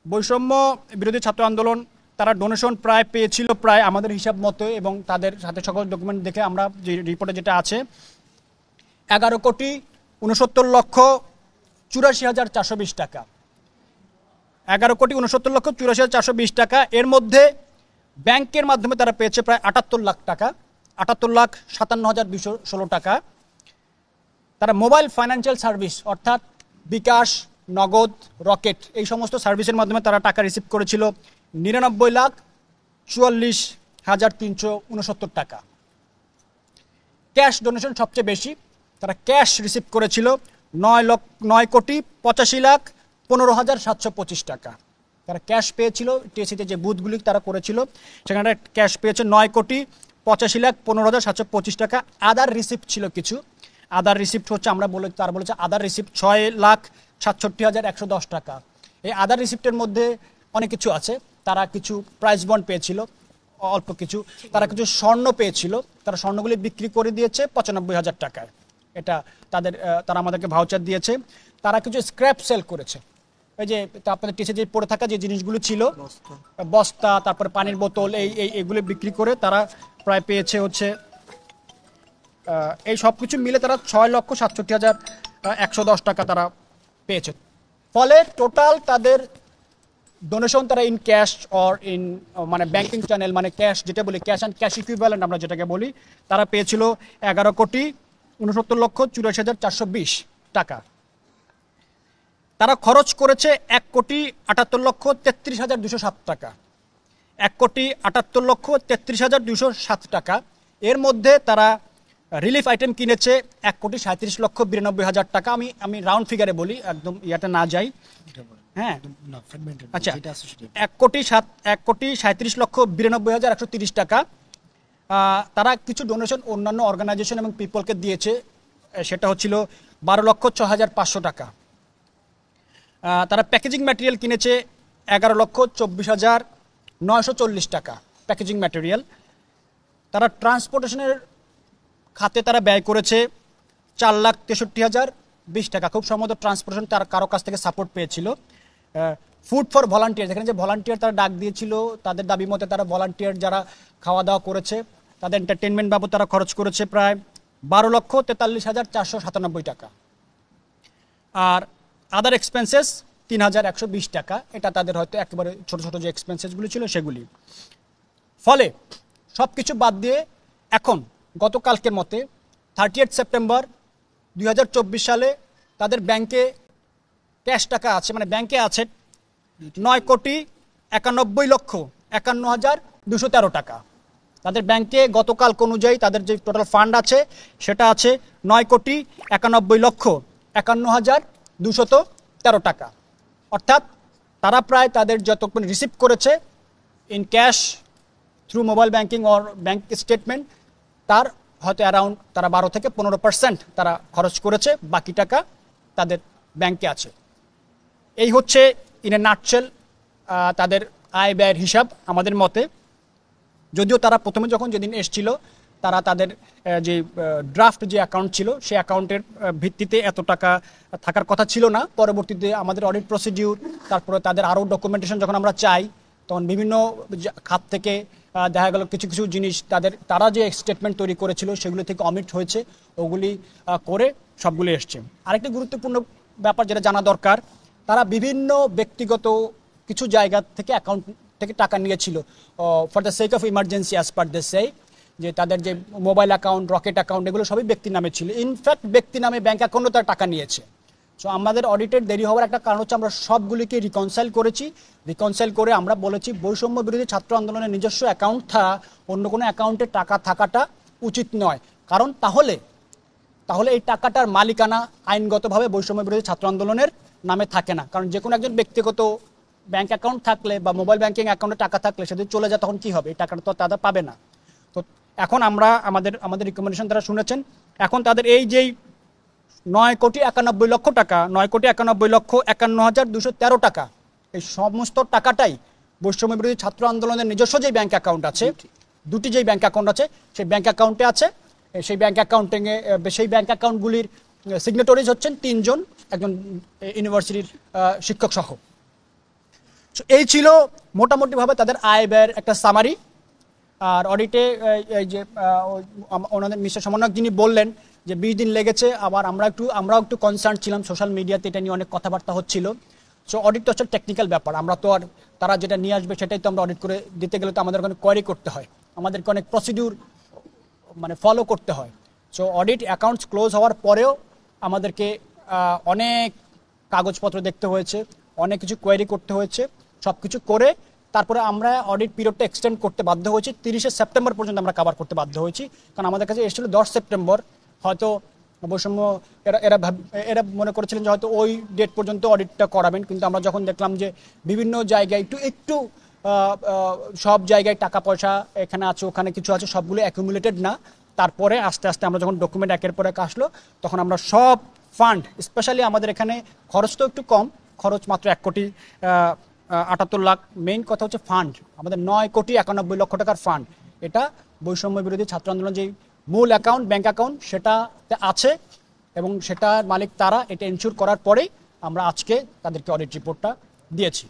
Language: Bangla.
বৈষম্য বিরোধী ছাত্র আন্দোলন তারা ডোনেশন প্রায় পেয়েছিল প্রায় আমাদের হিসাব মতো, এবং তাদের সাথে সকল ডকুমেন্ট দেখে আমরা যে রিপোর্টে যেটা আছে 11,69,84,420 টাকা, 11,69,84,420 টাকা। এর মধ্যে ব্যাংকের মাধ্যমে তারা পেয়েছে প্রায় 78 লাখ টাকা, 78,57,216 টাকা। তারা মোবাইল ফাইন্যান্সিয়াল সার্ভিস অর্থাৎ বিকাশ, নগদ, রকেট এই সমস্ত সার্ভিসের মাধ্যমে তারা টাকা রিসিভ করেছিল 99,44,369 টাকা। ক্যাশ ডোনেশন সবচেয়ে বেশি, তারা ক্যাশ রিসিভ করেছিল 9,15,15,725 টাকা। তারা ক্যাশ পেয়েছিল, টিএসসিতে যে বুথগুলি তারা করেছিল সেখানে ক্যাশ পেয়েছে 9,85,15,725 টাকা। আদার রিসিপ্ট ছিল কিছু, আদার রিসিপ্ট হচ্ছে তারা বলেছে আদার রিসিপ্ট 6,67,110 টাকা। এই আদার রিসিপ্টের মধ্যে অনেক কিছু আছে। তারা কিছু প্রাইজ বন্ড পেয়েছিল, অল্প কিছু, তারা কিছু স্বর্ণ পেয়েছিল, তারা স্বর্ণগুলি বিক্রি করে দিয়েছে 95,000 টাকায়। এটা তারা আমাদেরকে ভাউচার দিয়েছে। তারা কিছু স্ক্র্যাপ সেল করেছে, এই যে আপনাদের টিসে যে পড়ে থাকা যে জিনিসগুলো ছিল, বস্তা, তারপরে পানির বোতল, এইগুলো বিক্রি করে তারা প্রায় পেয়েছে হচ্ছে এই সব কিছু মিলে তারা 6,67,110 টাকা তারা পেয়েছে। ফলে টোটাল তাদের ডোনেশন তারা ইন ক্যাশ অর ইন মানে ব্যাংকিং চ্যানেল, মানে ক্যাশ যেটা বলি, ক্যাশ অ্যান্ড ক্যাশ ইকুইভ্যালেন্ট আমরা যেটাকে বলি, তারা পেয়েছিল 11,69,84,420 টাকা। তারা খরচ করেছে 1,78,33,207 টাকা, 1,78,33,207 টাকা। এর মধ্যে তারা রিলিফ আইটেম কিনেছে 1,37,92,000 টাকা। আমি রাউন্ড ফিগারে বলি, একদম ইয়াতে না যাই। হ্যাঁ, আচ্ছা, 1,37,92,130 টাকা। তারা কিছু ডোনেশন অন্যান্য অর্গানাইজেশন এবং পিপলকে দিয়েছে, সেটা হচ্ছিল 12,06,500 টাকা। তারা প্যাকেজিং ম্যাটেরিয়াল কিনেছে 11,24,940 টাকা প্যাকেজিং ম্যাটেরিয়াল। তারা ট্রান্সপোর্টেশনের খাতে তারা ব্যয় করেছে 4,63,020 টাকা। খুব সম্ভবত ট্রান্সপোর্টেশন তার কারো কাছ থেকে সাপোর্ট পেয়েছিল। ফুড ফর ভলান্টিয়ার, যেখানে যে ভলান্টিয়ার তারা ডাক দিয়েছিল, তাদের দাবি মতে তারা ভলান্টিয়ার যারা খাওয়া দাওয়া করেছে, তাদের এন্টারটেনমেন্ট বাবদ তারা খরচ করেছে প্রায় 12,43,497 টাকা। আর আদার এক্সপেন্সেস 3,120 টাকা। এটা তাদের হয়তো একেবারে ছোট ছোট যে এক্সপেন্সেসগুলি ছিল সেগুলি। ফলে সব কিছু বাদ দিয়ে এখন গতকালকের মতে 30 সেপ্টেম্বর 2024 সালে তাদের ব্যাংকে ক্যাশ টাকা আছে, মানে ব্যাংকে আছে 9,91,51,213 টাকা। তাদের ব্যাংকে গতকাল অনুযায়ী তাদের যে টোটাল ফান্ড আছে সেটা আছে 9,91,51,213 টাকা। অর্থাৎ তারা প্রায় তাদের যত রিসিভ করেছে in cash through mobile banking or bank statement, তার হয়তো অ্যারাউন্ড তারা 12 থেকে 15% তারা খরচ করেছে, বাকি টাকা তাদের ব্যাংকে আছে। এই হচ্ছে ইন এ নাটশেল তাদের আয় ব্যয়ের হিসাব আমাদের মতে। যদিও তারা প্রথমে যখন যেদিন এসেছিল তারা তাদের যে ড্রাফট যে অ্যাকাউন্ট ছিল সেই অ্যাকাউন্টের ভিত্তিতে এত টাকা থাকার কথা ছিল না। পরবর্তীতে আমাদের অডিট প্রসিডিউর, তারপরে তাদের আরও ডকুমেন্টেশন যখন আমরা চাই, তখন বিভিন্ন খাত থেকে দেখা গেল কিছু কিছু জিনিস তারা যে স্টেটমেন্ট তৈরি করেছিল সেগুলো থেকে অমিট হয়েছে, ওগুলি করে সবগুলি এসছে। আরেকটি গুরুত্বপূর্ণ ব্যাপার যেটা জানা দরকার, তারা বিভিন্ন ব্যক্তিগত কিছু জায়গা থেকে অ্যাকাউন্ট থেকে টাকা নিয়েছিল for the sake of emergency, as per the say, যে তাদের যে মোবাইল অ্যাকাউন্ট, রকেট অ্যাকাউন্ট, এগুলো সবই ব্যক্তির নামে ছিল। ইনফ্যাক্ট ব্যক্তি নামে ব্যাংক অ্যাকাউন্টও তারা টাকা নিয়েছে। সো আমাদের অডিটের দেরি হওয়ার একটা কারণ হচ্ছে আমরা সবগুলিকে রিকনসাইল করেছি। রিকনসাইল করে আমরা বলেছি বৈষম্য বিরোধী ছাত্র আন্দোলনের নিজস্ব অ্যাকাউন্ট ছাড়া অন্য কোনো অ্যাকাউন্টে টাকা থাকাটা উচিত নয়। কারণ তাহলে এই টাকাটার মালিকানা আইনগতভাবে বৈষম্য বিরোধী ছাত্র আন্দোলনের নামে থাকে না। কারণ যে কোনো একজন ব্যক্তিগত ব্যাংক অ্যাকাউন্ট থাকলে বা মোবাইল ব্যাংকিং অ্যাকাউন্টে টাকা থাকলে সেদিন চলে যায়, তখন কি হবে? এই টাকাটা তো তারা পাবে না। তো এখন আমরা আমাদের রিকমেন্ডেশন তারা শুনেছেন। এখন তাদের এই যেই 9,91,00,000 টাকা, 9,91,51,213 টাকা, এই সমস্ত টাকাটাই বৈষম্য বিরোধী ছাত্র আন্দোলনের নিজস্ব যে ব্যাংক অ্যাকাউন্ট আছে, দুটি যেই ব্যাংক অ্যাকাউন্ট আছে সেই ব্যাংক অ্যাকাউন্টে আছে। সেই ব্যাংক অ্যাকাউন্টগুলির সিগনেটরিজ হচ্ছেন 3 জন, একজন ইউনিভার্সিটির শিক্ষক সহ। তো এই ছিল মোটামুটিভাবে তাদের আয় ব্যয়ের একটা সামারি। আর অডিটে এই যে ওনাদের মিস্টার সমন্বয়ক যিনি বললেন যে 20 দিন লেগেছে, আবার আমরাও একটু কনসার্ন ছিলাম, সোশ্যাল মিডিয়াতে এটা নিয়ে অনেক কথাবার্তা হচ্ছিল। সো অডিট তো হচ্ছে টেকনিক্যাল ব্যাপার, আমরা তো আর তারা যেটা নিয়ে আসবে সেটাই তো আমরা অডিট করে দিতে গেলে তো আমাদের অনেক কোয়ারি করতে হয়, আমাদেরকে অনেক প্রসিডিউর মানে ফলো করতে হয়। সো অডিট অ্যাকাউন্টস ক্লোজ হওয়ার পরেও আমাদেরকে অনেক কাগজপত্র দেখতে হয়েছে, অনেক কিছু কোয়ারি করতে হয়েছে। সব কিছু করে তারপরে আমরা অডিট পিরিয়ডটা এক্সটেন্ড করতে বাধ্য হয়েছি, 30শে সেপ্টেম্বর পর্যন্ত আমরা কভার করতে বাধ্য হয়েছি। কারণ আমাদের কাছে এসেছিল 10 সেপ্টেম্বর, হয়তো বৈষম্য এরা মনে করেছিলেন যে হয়তো ওই ডেট পর্যন্ত অডিটটা করাবেন, কিন্তু আমরা যখন দেখলাম যে বিভিন্ন জায়গায় একটু একটু সব জায়গায় টাকা পয়সা এখানে আছে ওখানে কিছু আছে, সবগুলো অ্যাকুমুলেটেড না, তারপরে আস্তে আস্তে আমরা যখন ডকুমেন্ট একের পর এক আসলো তখন আমরা সব ফান্ড, স্পেশালি আমাদের এখানে খরচ তো একটু কম, খরচ মাত্র 1,78,00,000। মেইন কথা হচ্ছে ফান্ড, আমাদের 9,91,00,000 টাকার ফান্ড, এটা বৈষম্য বিরোধী ছাত্র আন্দোলন যে মূল অ্যাকাউন্ট ব্যাংক অ্যাকাউন্ট সেটাতে আছে এবং সেটার মালিক তারা, এটা এনশিওর করার পরেই আমরা আজকে তাদেরকে অডিট রিপোর্টটা দিয়েছি।